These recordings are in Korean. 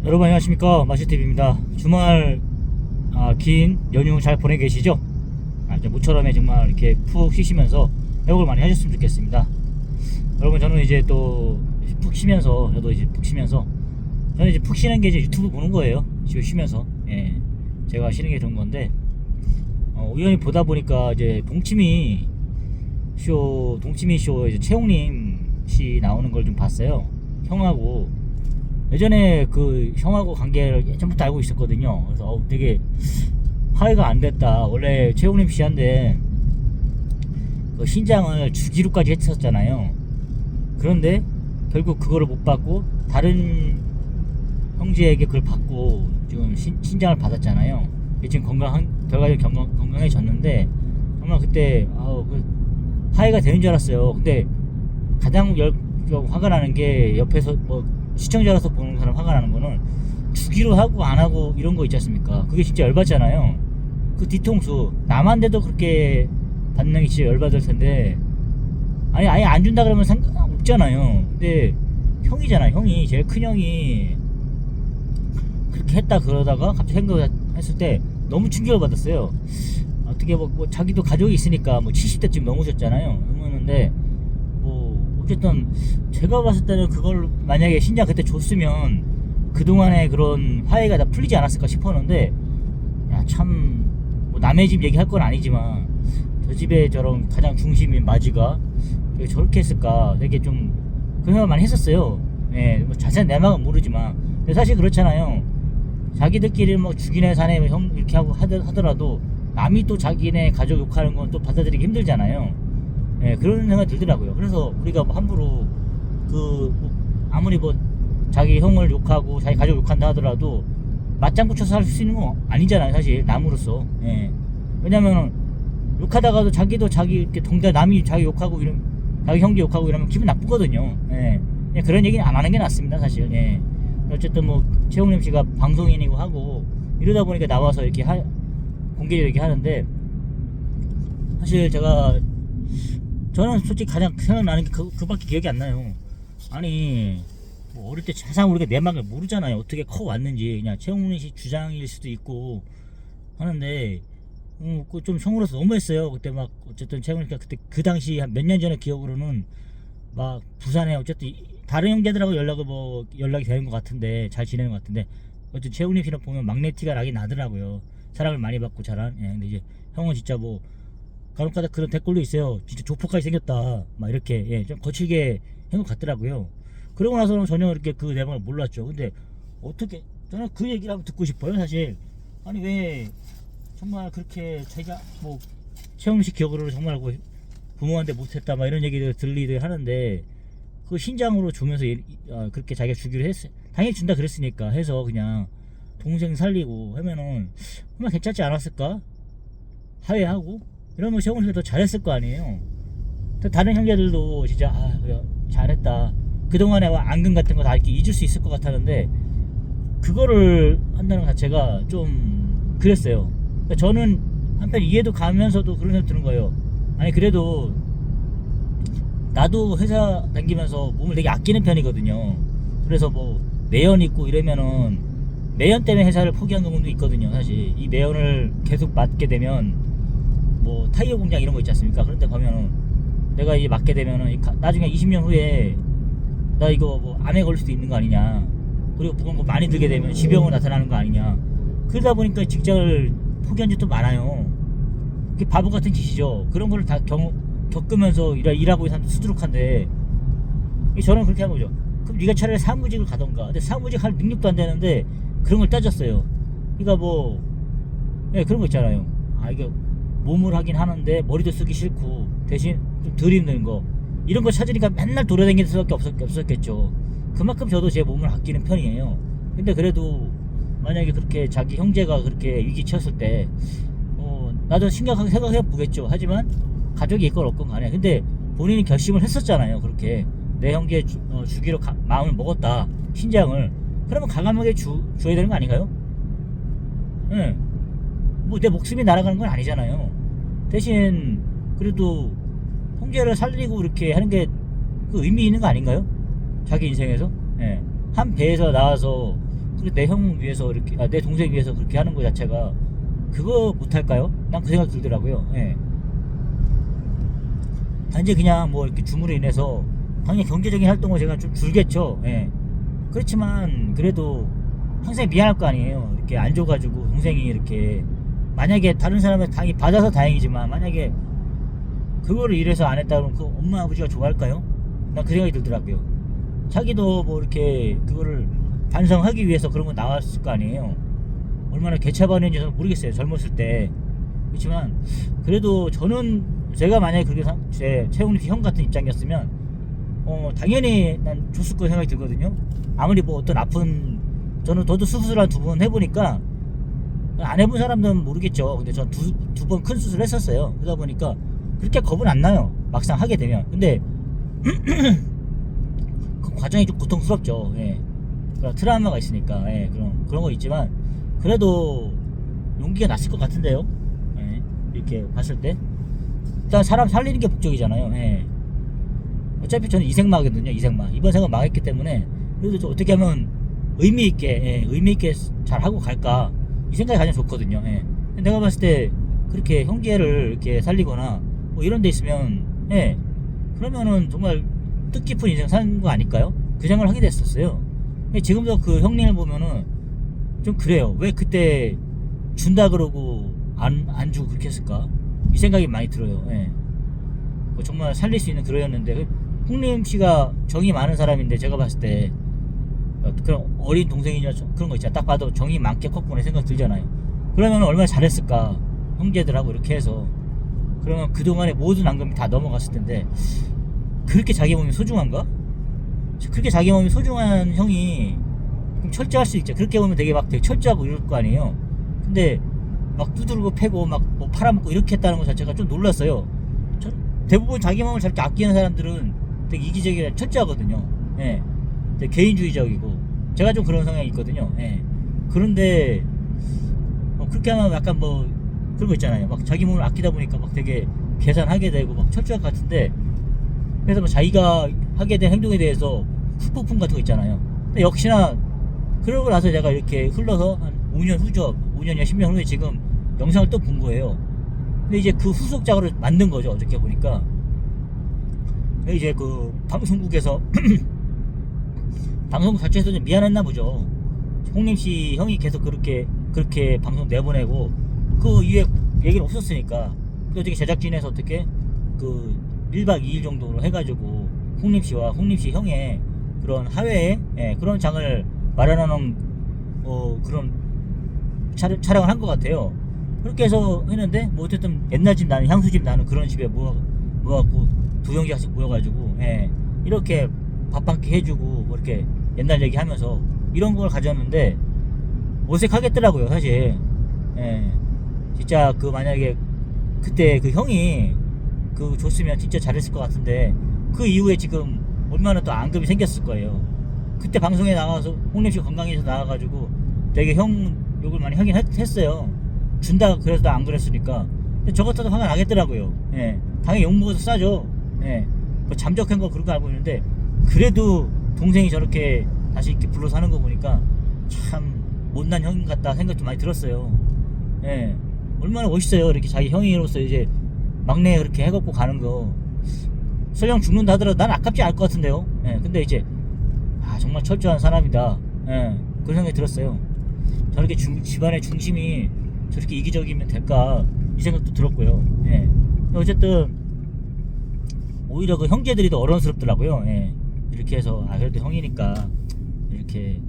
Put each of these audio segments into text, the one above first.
여러분 안녕하십니까, 마시TV입니다. 주말 긴 연휴 잘 보내 계시죠? 이제 모처럼에 정말 이렇게 푹 쉬시면서 회복을 많이 하셨으면 좋겠습니다. 여러분, 저는 이제 또 푹 쉬면서, 저도 이제 푹 쉬면서, 저는 이제 푹 쉬는 게 이제 유튜브 보는 거예요. 지금 쉬면서. 예, 제가 쉬는 게 그런 건데, 우연히 보다 보니까 이제 동치미 쇼 이제 최홍림 씨 나오는 걸 좀 봤어요. 형하고. 예전에 그 형하고 관계를 예전부터 알고 있었거든요. 그래서 되게 화해가 안 됐다. 원래 최홍림 씨한테 그 신장을 주기로까지 했었잖아요. 그런데 결국 그거를 못 받고 다른 형제에게 그걸 받고 지금 신장을 받았잖아요. 지금 결과적으로 건강해졌는데, 정말 그때 화해가 되는 줄 알았어요. 근데 가장 화가 나는 게, 옆에서 뭐 시청자로서 보는 사람 화가 나는 거는 주기로 하고 안 하고 이런 거 있지 않습니까? 그게 진짜 열받잖아요. 그 뒤통수 남한테도 그렇게 받는 게 진짜 열받을 텐데, 아니 아예 안 준다 그러면 상관없잖아요. 근데 형이잖아. 형이 제일 큰 형이 그렇게 했다 그러다가 갑자기 생각했을 때 너무 충격을 받았어요. 어떻게 뭐 자기도 가족이 있으니까 뭐 70대쯤 넘으셨잖아요. 넘었는데 뭐 어쨌든 제가 봤을 때는 그걸 만약에 신장 그때 줬으면 그동안의 그런 화해가 다 풀리지 않았을까 싶었는데, 야 참, 뭐 남의 집 얘기할 건 아니지만 저 집에 저런 가장 중심인 마지가 왜 저렇게 했을까, 되게 좀 그런 생각 많이 했었어요. 예, 뭐 자세한 내막은 모르지만. 근데 사실 그렇잖아요. 자기들끼리 뭐 죽이네 사네 형 이렇게 하고 하더라도 남이 또 자기네 가족 욕하는 건 또 받아들이기 힘들잖아요. 예, 그런 생각이 들더라고요. 그래서 우리가 뭐 함부로 뭐 아무리 뭐 자기 형을 욕하고 자기 가족 욕한다 하더라도 맞장구 쳐서 할 수 있는 건 아니잖아요, 사실 남으로서. 예. 왜냐면 욕하다가도 자기도 자기 이렇게 남이 자기 욕하고 이런, 자기 형제 욕하고 이러면 기분 나쁘거든요. 예. 그냥 그런 얘기는 안 하는 게 낫습니다, 사실. 예. 어쨌든 뭐 최홍림 씨가 방송인이고 하고 이러다 보니까 나와서 이렇게 공개적으로 얘기 하는데, 사실 저는 솔직히 가장 생각나는 게 그밖에 기억이 안 나요. 아니 뭐 어릴 때 세상 우리가 내막을 모르잖아요. 어떻게 커 왔는지. 그냥 최홍림 씨 주장일 수도 있고 하는데, 좀 형으로서 너무했어요. 그때 막 어쨌든 최홍림 씨가 그때 그 당시 한 몇 년 전의 기억으로는 막 부산에 어쨌든 다른 형제들하고 연락이 되는 것 같은데, 잘 지내는 것 같은데, 어쨌든 최홍림 씨는 보면 막내티가 나긴 나더라고요. 사랑을 많이 받고 자란. 예, 근데 이제 형은 진짜 뭐 간혹가다 그런 댓글도 있어요. 진짜 조폭까지 생겼다 막 이렇게. 예, 좀 거칠게 한 것 같더라고요. 그러고 나서는 전혀 이렇게 그 내용을 몰랐죠. 근데 어떻게, 저는 그 얘기를 한번 듣고 싶어요, 사실. 아니 왜 정말 그렇게 자기가 뭐 최홍림 씨 기억으로 정말 그 부모한테 못했다 막 이런 얘기들 들리들 하는데, 그 신장으로 주면서 그렇게 자기가 주기로 당연히 준다 그랬으니까 해서 그냥 동생 살리고 하면은 정말 괜찮지 않았을까? 화해하고 이러면 최홍lim 씨가 더 잘했을 거 아니에요. 다른 형제들도 진짜 그래 잘했다, 그동안에 앙금 같은 거 다 이렇게 잊을 수 있을 것 같았는데, 그거를 한다는 것 자체가 좀 그랬어요. 그러니까 저는 한편 이해도 가면서도 그런 생각 드는 거예요. 아니 그래도 나도 회사 다니면서 몸을 되게 아끼는 편이거든요. 그래서 뭐 매연 있고 이러면은 매연 때문에 회사를 포기한 경우도 있거든요. 사실 이 매연을 계속 맡게 되면 뭐 타이어 공장 이런 거 있지 않습니까? 그런데 가면은 내가 이제 맡게 되면은 나중에 20년 후에 나 이거 뭐 암에 걸릴 수도 있는 거 아니냐, 그리고 그런 거 많이 들게 되면 지병으로 나타나는 거 아니냐. 그러다 보니까 직장을 포기한 적도 많아요. 그게 바보 같은 짓이죠. 그런 거를 다 겪으면서 일하고 있는 사람도 수두룩한데, 저는 그렇게 한 거죠. 그럼 네가 차라리 사무직을 가던가. 근데 사무직 할 능력도 안 되는데 그런 걸 따졌어요. 그러니까 뭐 그런 거 있잖아요. 이게 몸을 하긴 하는데 머리도 쓰기 싫고 대신 좀 덜 힘든 거, 이런 거 찾으니까 맨날 돌아다니는 수밖에 없었겠죠. 그만큼 저도 제 몸을 아끼는 편이에요. 근데 그래도 만약에 그렇게 자기 형제가 그렇게 위기 처했을 때 나도 심각하게 생각해 보겠죠. 하지만 가족이 있건 없건 간에, 근데 본인이 결심을 했었잖아요. 그렇게 내 형제 주기로 마음을 먹었다, 신장을. 그러면 과감하게 줘야 되는 거 아닌가요? 예. 뭐 내 목숨이 날아가는 건 아니잖아요. 대신 그래도 형제를 살리고 이렇게 하는 게 그 의미 있는 거 아닌가요? 자기 인생에서. 예. 한 배에서 나와서 내 형 위해서 이렇게 내 동생 위해서 그렇게 하는 거 자체가 그거 못할까요? 난 그 생각 들더라고요. 예. 단지 그냥 뭐 이렇게 줌으로 인해서 당연히 경제적인 활동을 제가 좀 줄겠죠. 예. 그렇지만 그래도 항상 미안할 거 아니에요. 이렇게 안 줘가지고 동생이 이렇게 만약에 다른 사람을 당연히 받아서 다행이지만 만약에 그거를 이래서 안 했다 그러면 그 엄마 아버지가 좋아할까요? 난 그 생각이 들더라고요. 자기도 뭐 이렇게 그거를 반성하기 위해서 그런 거 나왔을 거 아니에요. 얼마나 개차반인지 저는 모르겠어요. 젊었을 때. 그렇지만 그래도 저는 제가 만약에 그렇게 제 최웅립 씨 형 같은 입장이었으면 당연히 난 줬을 거 생각이 들거든요. 아무리 뭐 어떤 아픈 저도 수술을 두 번 해보니까 안 해본 사람들은 모르겠죠. 근데 전 두 번 큰 수술을 했었어요. 그러다 보니까 그렇게 겁은 안 나요. 막상 하게 되면. 근데 그 과정이 좀 고통스럽죠. 예. 그런 트라우마가 있으니까. 예. 그런 거 있지만 그래도 용기가 났을 것 같은데요. 예. 이렇게 봤을 때 일단 사람 살리는 게 목적이잖아요. 예. 어차피 저는 이생마거든요. 이생마. 이번 생은 망했기 때문에 그래도 좀 어떻게 하면 의미있게 잘 하고 갈까 이 생각이 가장 좋거든요. 예. 내가 봤을 때 그렇게 형제를 이렇게 살리거나 뭐 이런 데 있으면 예. 그러면은 정말 뜻깊은 인생 사는 거 아닐까요? 그 생각을 하게 됐었어요. 지금도 그 형님을 보면은 좀 그래요. 왜 그때 준다 그러고 안 주고 그렇게 했을까? 이 생각이 많이 들어요. 예. 뭐 정말 살릴 수 있는 그러였는데 형님 씨가 정이 많은 사람인데 제가 봤을 때 그런 어린 동생이냐 그런 거 있잖아. 딱 봐도 정이 많게 컸구나 생각 들잖아요. 그러면 얼마나 잘했을까? 형제들하고 이렇게 해서 그러면 그동안의 모든 앙금이 다 넘어갔을 텐데 그렇게 자기 몸이 소중한가? 그렇게 자기 몸이 소중한 형이 그럼 철저할 수 있죠. 그렇게 보면 되게 막 되게 철저하고 이럴 거 아니에요. 근데 막 두들고 패고 막 뭐 팔아먹고 이렇게 했다는 것 자체가 좀 놀랐어요. 대부분 자기 몸을 저렇게 아끼는 사람들은 되게 이기적이라 철저하거든요. 예. 되게 개인주의적이고 제가 좀 그런 성향이 있거든요. 예. 그런데 그렇게 하면 약간 뭐 그런 거 있잖아요. 막 자기 몸을 아끼다 보니까 막 되게 계산하게 되고 막 철저할 것 같은데 그래서 뭐 자기가 하게 된 행동에 대해서 후폭풍 같은 거 있잖아요. 근데 역시나 그러고 나서 제가 이렇게 흘러서 한 5년 후죠. 5년이나 10년 후에 지금 영상을 또 본 거예요. 근데 이제 그 후속작으로 만든 거죠. 어저께 보니까 이제 그 방송국에서 방송국 자체에서 좀 미안했나 보죠. 홍림씨 형이 계속 그렇게 방송 내보내고 그 이후에 얘기는 없었으니까 어떻게 제작진에서 어떻게 그 1박 2일 정도로 해가지고 홍림씨와 홍림씨 형의 그런 하회에 그런 장을 마련하는 그런 촬영을 한 것 같아요. 그렇게 해서 했는데 뭐 어쨌든 옛날 집 나는 향수집 나는 그런 집에 모아갖고 두 형제씩 모여가지고 이렇게 밥 한 끼 해주고 뭐 이렇게 옛날 얘기하면서 이런 걸 가졌는데 어색하겠더라고요 사실. 진짜 그 만약에 그때 그 형이 그 줬으면 진짜 잘했을 것 같은데 그 이후에 지금 얼마나 또 앙금이 생겼을 거예요. 그때 방송에 나가서 홍림씨 건강해서 나와가지고 되게 형 욕을 많이 하긴 했어요. 준다 그래서 안 그랬으니까. 근데 저 같아도 화가 나겠더라고요. 당연히 욕 먹어서 싸죠. 뭐 잠적한 거 그런 거 알고 있는데 그래도 동생이 저렇게 다시 이렇게 불러서 하는 거 보니까 참 못난 형 같다 생각도 많이 들었어요. 얼마나 멋있어요. 이렇게 자기 형이로서 이제 막내 그렇게 해갖고 가는 거. 설령 죽는다 하더라도 난 아깝지 않을 것 같은데요. 근데 이제 정말 철저한 사람이다. 그런 생각이 들었어요. 저렇게 집안의 중심이 저렇게 이기적이면 될까 이 생각도 들었고요. 어쨌든 오히려 그 형제들이 더 어른스럽더라고요. 이렇게 해서 그래도 형이니까 이렇게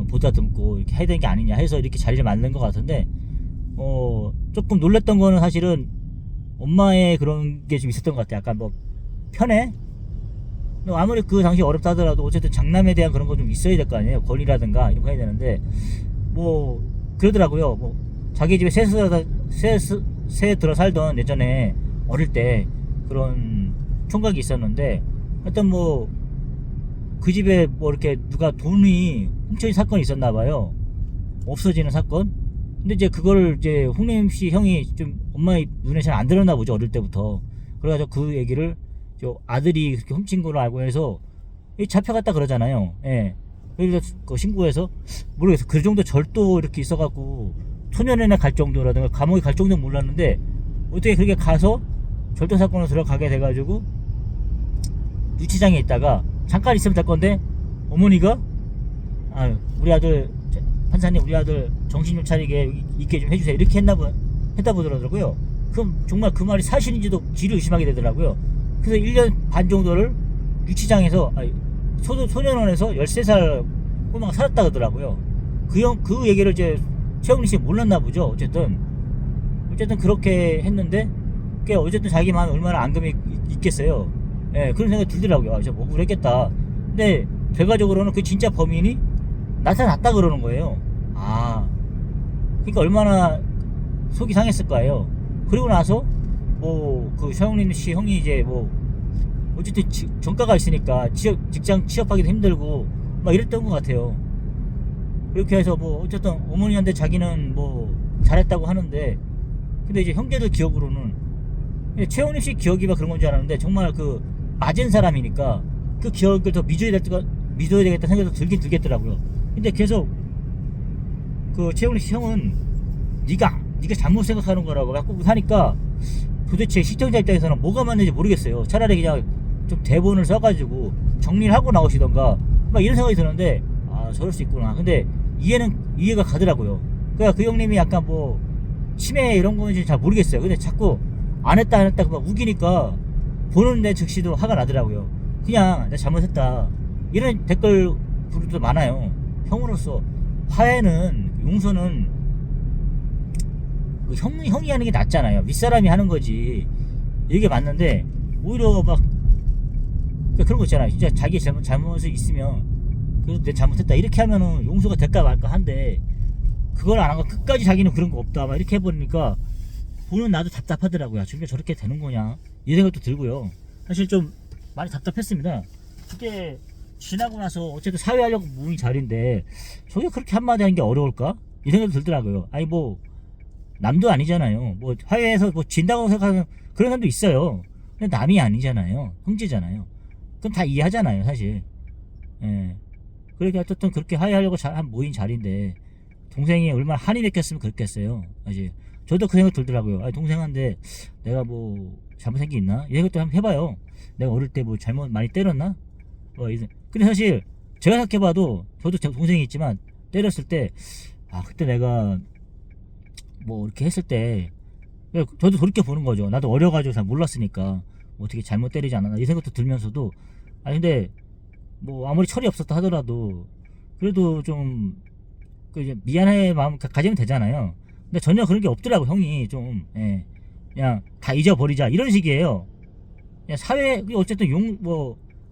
보다듬고 이렇게 해야 되는 게 아니냐 해서 이렇게 자리를 만든 것 같은데 조금 놀랬던 거는 사실은 엄마의 그런 게 좀 있었던 것 같아요. 약간 뭐 편해? 아무리 그 당시 어렵다 하더라도 어쨌든 장남에 대한 그런 거 좀 있어야 될 거 아니에요. 권리라든가 이런 거 해야 되는데 뭐 그러더라고요. 뭐 자기 집에 새 들어 살던 예전에 어릴 때 그런 총각이 있었는데 하여튼 뭐 그 집에 뭐 이렇게 누가 돈이 훔쳐진 사건이 있었나 봐요. 없어지는 사건. 근데 이제 그거를 이제 홍림씨 형이 좀 엄마의 눈에 잘 안 들었나 보죠. 어릴 때부터. 그래가지고 그 얘기를 저 아들이 그렇게 훔친 걸로 알고 해서 잡혀갔다 그러잖아요. 그래서 그 신고해서 모르겠어. 그 정도 절도 이렇게 있어갖고 소년원에 갈 정도라든가 감옥에 갈 정도는 몰랐는데 어떻게 그렇게 가서 절도 사건으로 들어가게 돼가지고 유치장에 있다가 잠깐 있으면 될 건데 어머니가 우리 아들 판사님 우리 아들 정신 좀 차리게 있게 좀 해주세요 이렇게 했다 보더라고요. 그럼 정말 그 말이 사실인지도 뒤를 의심하게 되더라고요. 그래서 1년 반 정도를 유치장에서 소년원에서 13살 꼬마가 살았다 그러더라고요. 그 얘기를 이제 최영리 씨 몰랐나 보죠. 어쨌든 그렇게 했는데 그게 어쨌든 자기 마음에 얼마나 앙금이 있겠어요. 예, 그런 생각이 들더라고요. 진짜 뭐 그랬겠다. 근데 결과적으로는 그 진짜 범인이 나타났다 그러는 거예요. 그러니까 얼마나 속이 상했을 거예요. 그리고 나서 뭐 그 최영리 씨 형이 이제 뭐 어쨌든 전과가 있으니까 직장 취업하기도 힘들고 막 이랬던 것 같아요. 그렇게 해서 뭐 어쨌든 어머니한테 자기는 뭐 잘했다고 하는데 근데 이제 형제들 기억으로는 최영림 씨 기억이 막 그런 건 줄 알았는데 정말 그 맞은 사람이니까 그 기억을 더 믿어야 되겠다 생각도 들긴 들겠더라고요. 근데 계속 그 최영림 씨 형은 네가 잘못 생각하는 거라고 자꾸 하니까 도대체 시청자 입장에서는 뭐가 맞는지 모르겠어요. 차라리 그냥 좀 대본을 써가지고 정리를 하고 나오시던가 막 이런 생각이 드는데 저럴 수 있구나. 근데 이해가 가더라고요. 그러니까 그 형님이 약간 뭐 치매 이런 건지 잘 모르겠어요. 근데 자꾸 안 했다 막 우기니까 보는 내 즉시도 화가 나더라고요. 그냥 내가 잘못했다 이런 댓글 부류도 많아요. 형으로서 화해는 용서는 형이 하는 게 낫잖아요. 윗사람이 하는 거지. 이게 맞는데 오히려 막 그런 거 있잖아요. 진짜 자기 잘못이 있으면 그래도 내 잘못했다 이렇게 하면은 용서가 될까 말까 한데 그걸 안 하고 끝까지 자기는 그런 거 없다 막 이렇게 해버리니까 보는 나도 답답하더라고요. 진짜 저렇게 되는 거냐 이 생각도 들고요. 사실 좀 많이 답답했습니다. 그게 지나고 나서 어쨌든 사회활력 모임이 자리인데 저게 그렇게 한마디 하는 게 어려울까 이 생각도 들더라고요. 아니 뭐 남도 아니잖아요. 뭐 화해해서 뭐 진다고 생각하는 그런 사람도 있어요. 근데 남이 아니잖아요. 형제잖아요. 그럼 다 이해하잖아요 사실. 예. 그렇게 어쨌든 그렇게 화해하려고 한 모인 자리인데 동생이 얼마나 한이 맺혔으면 그랬겠어요. 사실 저도 그 생각 들더라고요. 아니 동생한테 내가 뭐 잘못한 게 있나? 이 생각도 한번 해봐요. 내가 어릴 때 뭐 잘못 많이 때렸나? 근데 사실 제가 생각해봐도 저도 제 동생이 있지만 때렸을 때 그때 내가 뭐 이렇게 했을 때 저도 돌이켜 보는 거죠. 나도 어려가지고 잘 몰랐으니까 뭐 어떻게 잘못 때리지 않았나 이 생각도 들면서도 근데 뭐 아무리 철이 없었다 하더라도 그래도 좀 미안해 마음 가지면 되잖아요. 근데 전혀 그런 게 없더라고. 형이 좀 그냥 다 잊어버리자 이런 식이에요. 그냥 사회 어쨌든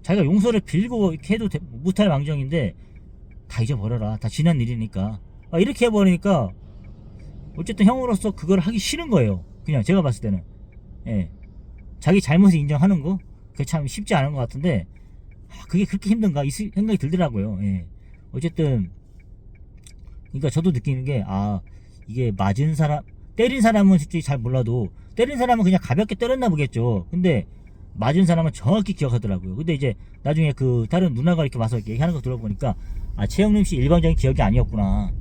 자기가 용서를 빌고 이렇게 해도 못할 망정인데 다 잊어버려라 다 지난 일이니까 이렇게 해버리니까 어쨌든 형으로서 그걸 하기 싫은 거예요. 그냥 제가 봤을 때는 자기 잘못을 인정하는 거 그게 참 쉽지 않은 것 같은데 그게 그렇게 힘든가 이 생각이 들더라고요. 어쨌든 그러니까 저도 느끼는 게 이게 맞은 사람 때린 사람은 솔직히 잘 몰라도 때린 사람은 그냥 가볍게 때렸나 보겠죠. 근데 맞은 사람은 정확히 기억하더라고요. 근데 이제 나중에 그 다른 누나가 이렇게 와서 이렇게 얘기하는 거 들어보니까 최영림 씨 일방적인 기억이 아니었구나.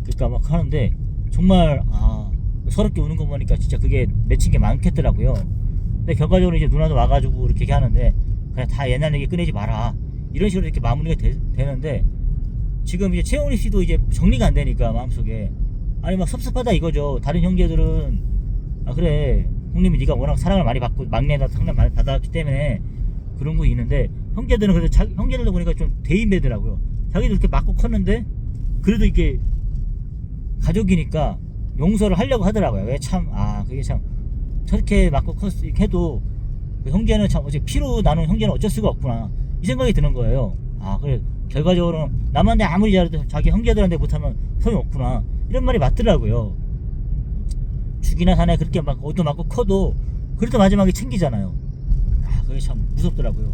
그러니까 막 하는데 정말 서럽게 우는 거 보니까 진짜 그게 맺힌 게 많겠더라고요. 근데 결과적으로 이제 누나도 와가지고 이렇게 얘기하는데 그냥 다 옛날 얘기 꺼내지 마라 이런 식으로 이렇게 마무리가 되는데 지금 이제 최영리 씨도 이제 정리가 안 되니까 마음속에 막 섭섭하다 이거죠. 다른 형제들은 그래 형님이 네가 워낙 사랑을 많이 받고 막내다 사랑을 많이 받았기 때문에 그런 거 있는데 형제들은 그래도 형제들도 보니까 좀 대인배더라고요. 자기도 이렇게 맞고 컸는데 그래도 이게 가족이니까 용서를 하려고 하더라고요. 그게 참 저렇게 맞고 이렇게 해도 그 형제는 참 피로 나눈 형제는 어쩔 수가 없구나 이 생각이 드는 거예요. 그래 결과적으로는 남한테 아무리 잘해도 자기 형제들한테 못하면 소용이 없구나 이런 말이 맞더라고요. 죽이나 사나 그렇게 막 얻어 맞고 커도 그래도 마지막에 챙기잖아요. 그게 참 무섭더라고요.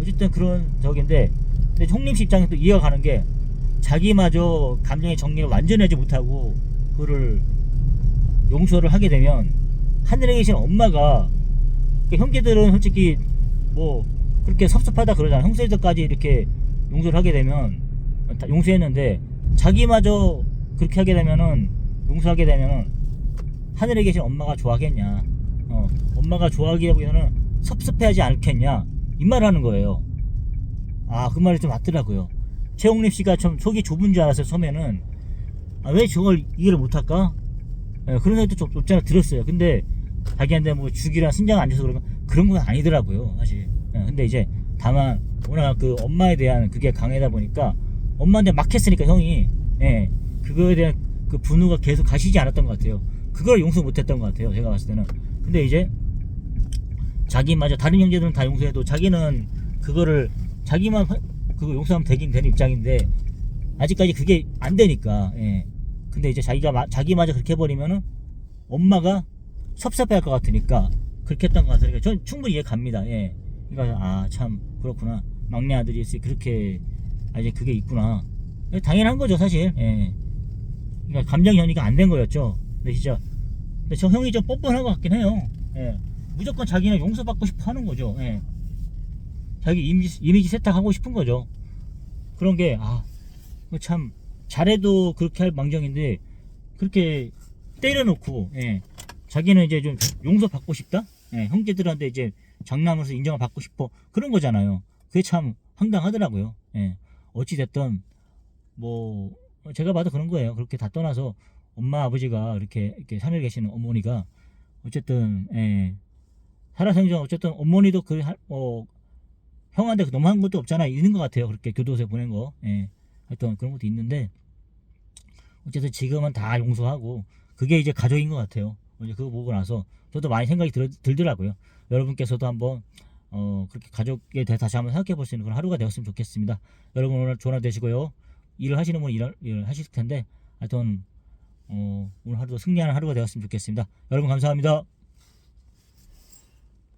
어쨌든 그런 적인데 근데 형님 씨 입장에서 이해가 가는 게 자기마저 감정의 정리를 완전히 하지 못하고 그거를 용서를 하게 되면 하늘에 계신 엄마가 형제들은 솔직히 뭐 그렇게 섭섭하다 그러잖아. 형제들까지 이렇게 용서를 하게 되면 다 용서했는데 자기마저 그렇게 하게 되면은 용서하게 되면은 하늘에 계신 엄마가 좋아하겠냐? 엄마가 좋아하기에 보면은 섭섭해하지 않겠냐? 이 말을 하는 거예요. 아, 그 말이 좀 맞더라고요. 최홍립 씨가 좀 속이 좁은 줄 알았어요. 처음에는 왜 저걸 이해를 못할까? 그런 생각도 좀 없잖아 들었어요. 근데 자기한테 뭐 죽이랑 신장 안 줘서 그런 건 아니더라고요, 사실. 근데 이제 다만 워낙 그 엄마에 대한 그게 강하다 보니까 엄마한테 막 했으니까 형이 그거에 대한 그 분노가 계속 가시지 않았던 것 같아요. 그걸 용서 못했던 것 같아요, 제가 봤을 때는. 근데 이제 자기마저 다른 형제들은 다 용서해도 자기는 그거를 자기만 그거 용서하면 되긴 되는 입장인데 아직까지 그게 안 되니까. 근데 이제 자기마저 그렇게 해버리면은 엄마가 섭섭해할 것 같으니까 그렇게 했던 것 같으니까 전 충분히 이해 갑니다. 그러니까 참 그렇구나. 막내 아들이 그렇게 이제 그게 있구나. 당연한 거죠, 사실. 그러니까 감정 연이가 안 된 거였죠. 근데 저 형이 좀 뻔뻔한 것 같긴 해요. 무조건 자기는 용서받고 싶어 하는 거죠. 자기 이미지 세탁하고 싶은 거죠. 그런 게 참 잘해도 그렇게 할 망정인데 그렇게 때려놓고 자기는 이제 좀 용서받고 싶다. 형제들한테 이제 장남으로서 인정을 받고 싶어 그런 거잖아요. 그게 참 황당하더라고요. 어찌 됐든 뭐 제가 봐도 그런 거예요. 그렇게 다 떠나서 엄마 아버지가 이렇게 산에 계시는 어머니가 어쨌든 살아서 어쨌든 어머니도 형한테 너무한 것도 없잖아 있는 것 같아요. 그렇게 교도소에 보낸 거. 하여튼 그런 것도 있는데 어쨌든 지금은 다 용서하고 그게 이제 가족인 것 같아요. 이제 그거 보고 나서 저도 많이 생각이 들더라고요. 여러분께서도 한번 그렇게 가족에 대해 다시 한번 생각해 볼 수 있는 그런 하루가 되었으면 좋겠습니다. 여러분 오늘 좋은 하루 되시고요. 일을 하시는 분은 일을 하실 텐데 하여튼 오늘 하루도 승리하는 하루가 되었으면 좋겠습니다. 여러분 감사합니다.